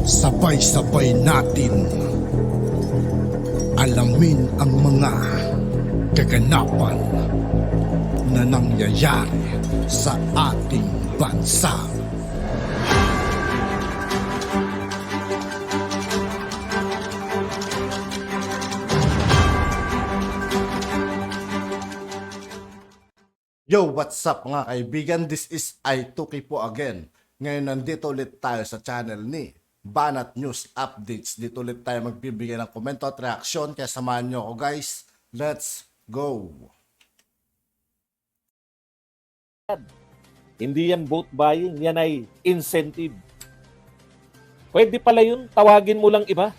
Sabay-sabay natin alamin ang mga kaganapan na nangyayari sa ating bansa. Yo, what's up mga kaibigan? This is I2K po again. Ngayon nandito ulit tayo sa channel ni Banat News Updates. Dito ulit tayo magbibigay ng komento at reaksyon. Kaya samahan nyo ako guys. Let's go! Hindi yan vote buying, yan ay incentive. Pwede pala yun, tawagin mo lang iba.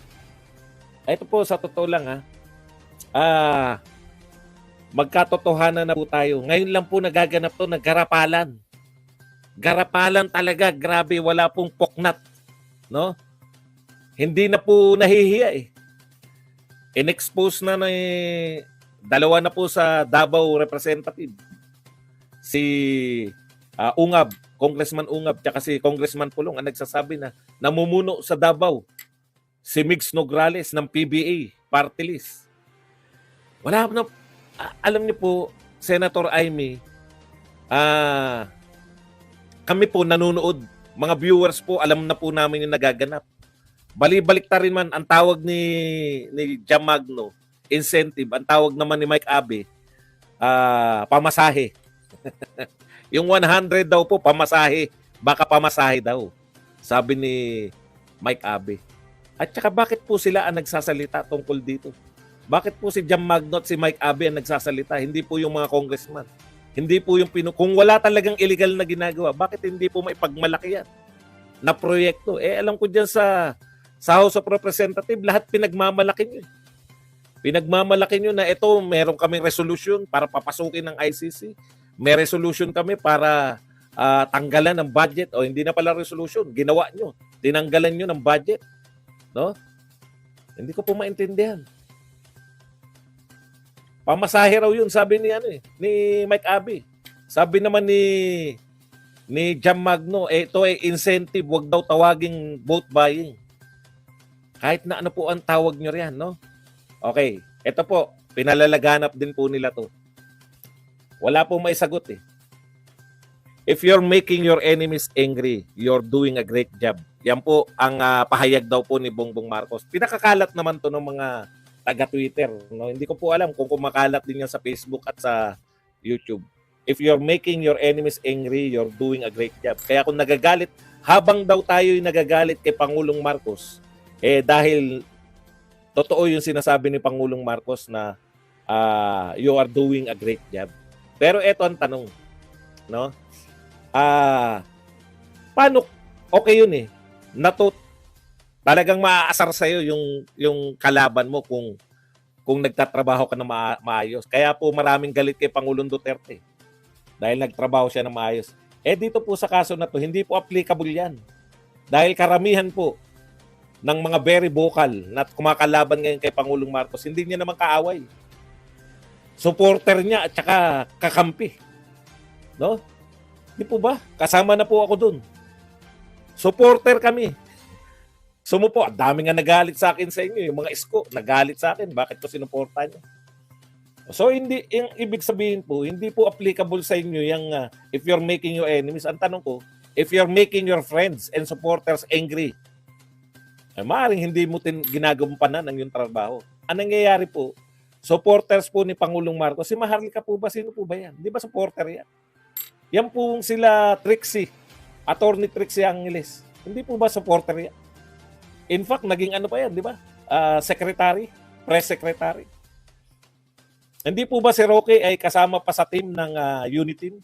Ito po, sa totoo lang magkatotohanan na po tayo. Ngayon lang po nagaganap to, naggarapalan. Garapalan talaga, grabe, wala pong poknat. No? Hindi na po nahihiya eh. In-expose na dalawa na po sa Davao representative. Si Ungab, Congressman Ungab, tsaka si Congressman Pulong ang nagsasabi na namumuno sa Davao si Migs Nograles ng PBA, party list. Wala na, alam niyo po, Senator Amy, kami po nanonood, mga viewers po, alam na po namin yung nagaganap. Bali-balik ta rin man, ang tawag ni Jam Magno, incentive, ang tawag naman ni Mike Abe, pamasahe. Yung 100 daw po, pamasahe. Baka pamasahe daw. Sabi ni Mike Abe. At saka bakit po sila ang nagsasalita tungkol dito? Bakit po si Jam Magno at si Mike Abe ang nagsasalita? Hindi po yung mga congressman. Hindi po yung kung wala talagang illegal na ginagawa, bakit hindi po maipagmalaki yan na proyekto? Alam ko dyan sa House of Representatives, lahat pinagmamalaki nyo. Pinagmamalaki nyo na ito, meron kaming resolution para papasukin ng ICC. May resolution kami para tanggalan ng budget. O hindi na pala resolution, ginawa nyo. Tinanggalan nyo ng budget. No? Hindi ko po maintindihan. Pamasahe raw yun, sabi ni Mike Abe. Sabi naman ni Jam Magno, ito ay incentive, wag daw tawaging vote buying. Kahit na ano po ang tawag nyo riyan, no? Okay, ito po, pinalalaganap din po nila to. Wala po maisagot eh. If you're making your enemies angry, you're doing a great job. Yan po ang pahayag daw po ni Bongbong Marcos. Pinakakalat naman to ng mga taga-Twitter. No? Hindi ko po alam kung kumakalat din yan sa Facebook at sa YouTube. If you're making your enemies angry, you're doing a great job. Kaya kung nagagalit, habang daw tayo'y nagagalit kay Pangulong Marcos, dahil totoo yung sinasabi ni Pangulong Marcos na you are doing a great job. Pero eto ang tanong, no? Paano okay yun eh? Talagang maaasar sa iyo yung kalaban mo kung nagtatrabaho ka na maayos. Kaya po maraming galit kay Pangulong Duterte dahil nagtrabaho siya na maayos. Dito po sa kaso na to, hindi po applicable 'yan. Dahil karamihan po ng mga very vocal na kumakalaban ngayon kay Pangulong Marcos, hindi niya naman kaaway. Supporter niya at saka kakampi. No? Di po ba? Kasama na po ako dun. Supporter kami. Sumupo, ang dami nga nagalit sa akin sa inyo. Yung mga isko, nagalit sa akin. Bakit ko sinuporta nyo? So, hindi, yung ibig sabihin po, hindi po applicable sa inyo yung if you're making your enemies. Ang tanong ko, if you're making your friends and supporters angry, maaaring hindi mo ginagampanan ang yung trabaho. Ang nangyayari po, supporters po ni Pangulong Marcos, si Maharlika po ba? Sino po ba yan? Di ba supporter yan? Yan po sila Trixie, Attorney Trixie Angeles. Hindi po ba supporter yan? In fact, naging ano pa yan, di ba? Secretary, press secretary. Hindi po ba si Roque ay kasama pa sa team ng Uniteam?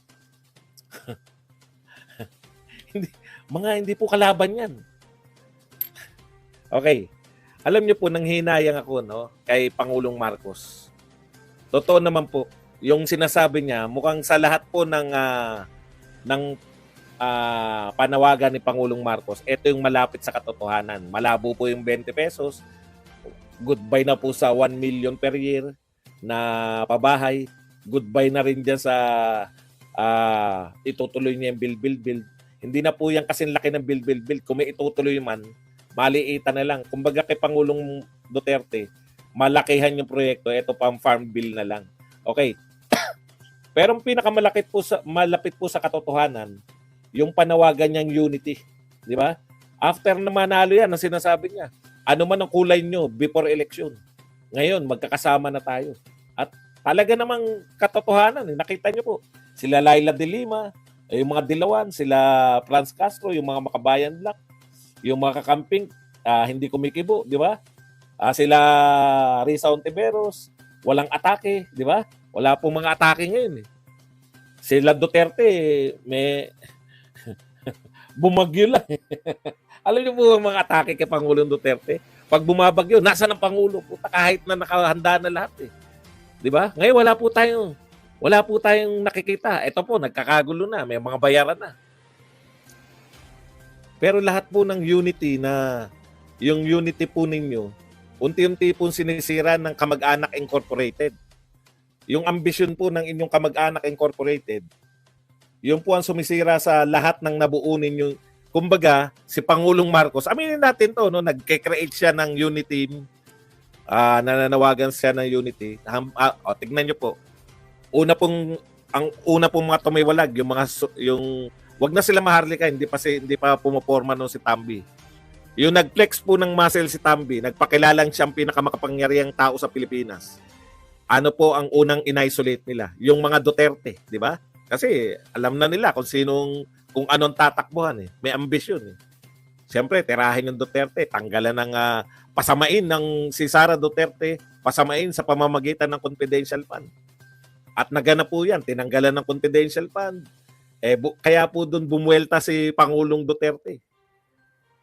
Hindi po kalaban yan. Okay. Alam niyo po, nanghinayang ako kay Pangulong Marcos. Totoo naman po, yung sinasabi niya, mukhang sa lahat po ng panawagan ni Pangulong Marcos, ito yung malapit sa katotohanan. Malabo po yung 20 pesos. Goodbye na po sa 1 million per year na pabahay. Goodbye na rin dyan sa itutuloy niya yung build. Hindi na po yan kasing laki ng build. Kung may itutuloy man, maliitan na lang. Kumbaga kay Pangulong Duterte, malakihan yung proyekto, ito pang farm bill na lang. Okay. Pero ang malapit po sa katotohanan, yung panawagan niyang unity, di ba? After na manalo yan, ang sinasabi niya, ano man ang kulay nyo before election. Ngayon, magkakasama na tayo. At talaga namang katotohanan, nakita niyo po, sila Laila de Lima, yung mga Dilawan, sila Franz Castro, yung mga Makabayan Black, yung mga kakamping, hindi kumikibo, di ba? Sila Risa Ontiveros, walang atake, di ba? Wala pong mga atake ngayon. Sila Duterte, may bumagyo lang. Alam niyo po ang mga atake kay Pangulong Duterte? Pag bumabagyo, nasa ng Pangulo? Puta, kahit na nakahanda na lahat eh. Di ba? Ngayon wala po tayong nakikita. Ito po, nagkakagulo na. May mga bayaran na. Pero lahat po ng unity yung unity po ninyo, unti-unti po sinisira ng Kamag-anak Incorporated. Yung ambisyon po ng inyong Kamag-anak Incorporated, yun po ang sumisira sa lahat ng nabuo ninyo. Kumbaga, si Pangulong Marcos, aminin natin to, no, nagke-create siya ng unity, nananawagan siya ng unity. Tignan nyo po. Ang una pong mga tumiwalag, wag na sila maharlika, hindi pa pumoporma no si Tambi. Yung nag-flex po ng muscle si Tambi, nagpakilalang siyang pinakamakapangyarihang tao sa Pilipinas. Ano po ang unang in-isolate nila? Yung mga Duterte, di ba? Kasi alam na nila kung anong tatakbuhan eh. May ambisyon eh. Siyempre, tirahin yung Duterte, tanggalan ng pasamain ng si Sara Duterte, pasamain sa pamamagitan ng confidential fund. At naganap po yan, tinanggalan ng confidential fund. Kaya po doon bumuelta si Pangulong Duterte.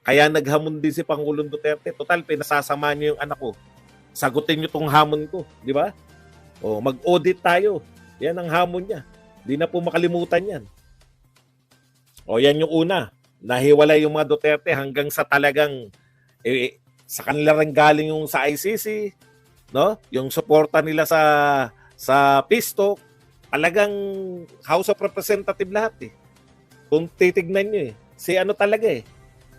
Kaya naghamon din si Pangulong Duterte. Total, pinasasama niyo yung anak ko. Sagutin niyo tong hamon ko, di ba? O, mag-audit tayo. Yan ang hamon niya. Di na po makalimutan yan. O, yan yung una. Nahiwalay yung mga Duterte hanggang sa talagang sa kanila rin galing yung sa ICC, no? Yung suporta nila sa PISTO, talagang House of Representative lahat eh. Kung titignan nyo eh. Si ano talaga eh.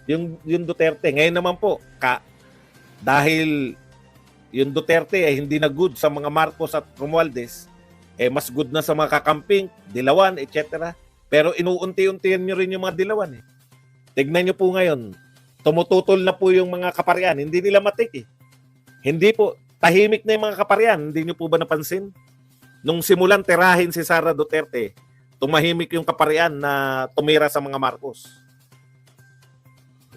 Yung Duterte. Ngayon naman po, dahil yung Duterte ay hindi na good sa mga Marcos at Romualdez, mas good na sa mga kakamping, Dilawan, etc. Pero inuunti-untihan nyo rin yung mga Dilawan eh. Tignan nyo po ngayon, tumututol na po yung mga kaparian. Hindi nila matik eh. Hindi po, tahimik na yung mga kaparian. Hindi nyo po ba napansin? Nung simulan tirahin si Sara Duterte, tumahimik yung kaparian na tumira sa mga Marcos.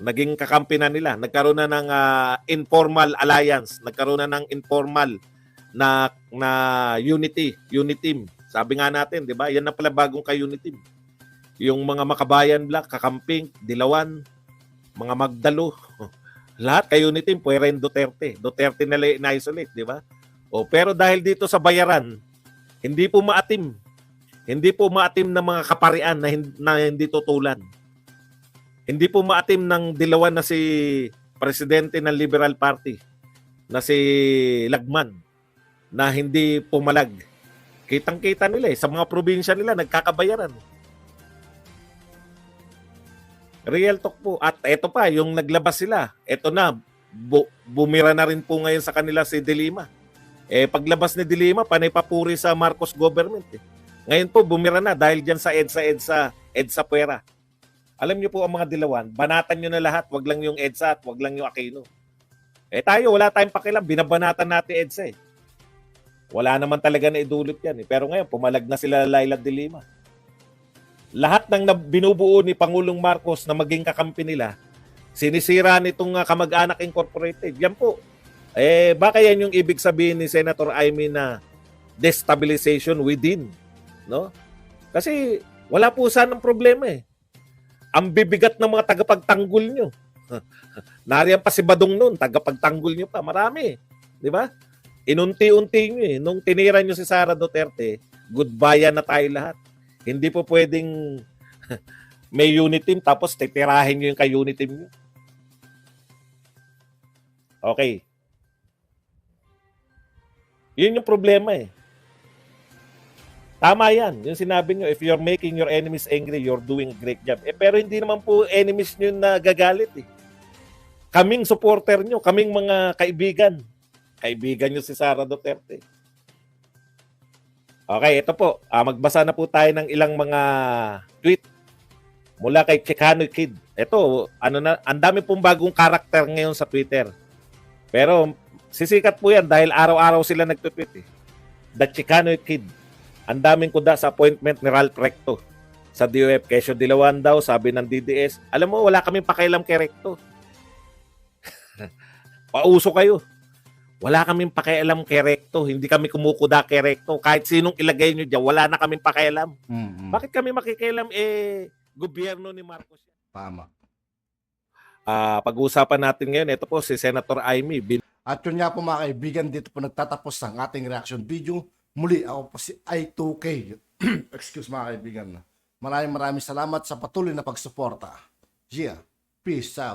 Naging kakampi na nila. Nagkaroon na ng informal alliance. Nagkaroon na ng informal na unity team. Sabi nga natin, di ba? Yan na pala bagong ka-unity team. Yung mga Makabayan Black, Kakamping, Dilawan, mga Magdalo, lahat ka-unity team, pwera yung Duterte. Duterte na na-isolate, di ba? Pero dahil dito sa bayaran, hindi po maatim. Hindi po maatim ng mga kaparian na hindi tutulan. Hindi po maatim ng Dilawan na si presidente ng Liberal Party na si Lagman na hindi pumalag. Kitang-kita nila sa mga probinsya nila nagkakabayaran. Real talk po. At eto pa, yung naglabas sila, eto na, bumira na rin po ngayon sa kanila si De Lima. Paglabas ni De Lima, panay papuri sa Marcos government. Ngayon po, bumira na dahil dyan sa EDSA Puera. Alam niyo po ang mga Dilawan, banatan niyo na lahat, wag lang yung EDSA at wag lang yung Aquino. Tayo, wala tayong pakialam, binabanatan natin EDSA eh. Wala naman talaga na idulot yan eh. Pero ngayon, pumalag na sila Laila de Lima. Lahat ng binubuo ni Pangulong Marcos na maging kakampi nila, sinisira nitong Kamag-anak Incorporated. Yan po. Baka yan yung ibig sabihin ni Senator Amy na destabilization within. No? Kasi wala po sanang problema eh. Ang bibigat ng mga tagapagtanggol nyo. Nariyan pa si Badong noon, tagapagtanggol nyo pa. Marami. Di ba? Inunti-unti nyo eh. Nung tinira nyo si Sara Duterte, goodbye na tayo lahat. Hindi po pwedeng may unit team tapos titirahin nyo yung ka-unit team nyo. Okay. Yun yung problema eh. Tama yan. Yung sinabi nyo, if you're making your enemies angry, you're doing a great job. Pero hindi naman po enemies nyo na gagalit eh. kaming supporter nyo, kaming mga kaibigan nyo si Sara Duterte. Okay, ito po. Magbasa na po tayo ng ilang mga tweet mula kay Chicano Kid. Ito, ang dami pong bagong karakter ngayon sa Twitter. Pero sisikat po yan dahil araw-araw sila nagtutweet eh. The Chicano Kid. Ang daming kuda sa appointment ni Ralph Recto sa DOF. Kesyo Dilawan daw, sabi ng DDS. Alam mo, wala kaming pakialam kay Recto. Pauso kayo. Wala kaming pakialam kay Recto. Hindi kami kumukuda kay Recto. Kahit sinong ilagay nyo dyan, wala na kaming pakialam. Bakit kami makikialam? Gobyerno ni Marcos. Tama. Pag-uusapan natin ngayon, ito po si Senator Amy. At yun nga po mga kaibigan, dito po nagtatapos ang ating reaction video. Muli, ako po si I2K. Excuse mga kaibigan. Maraming salamat sa patuloy na pagsuporta. Yeah, peace out.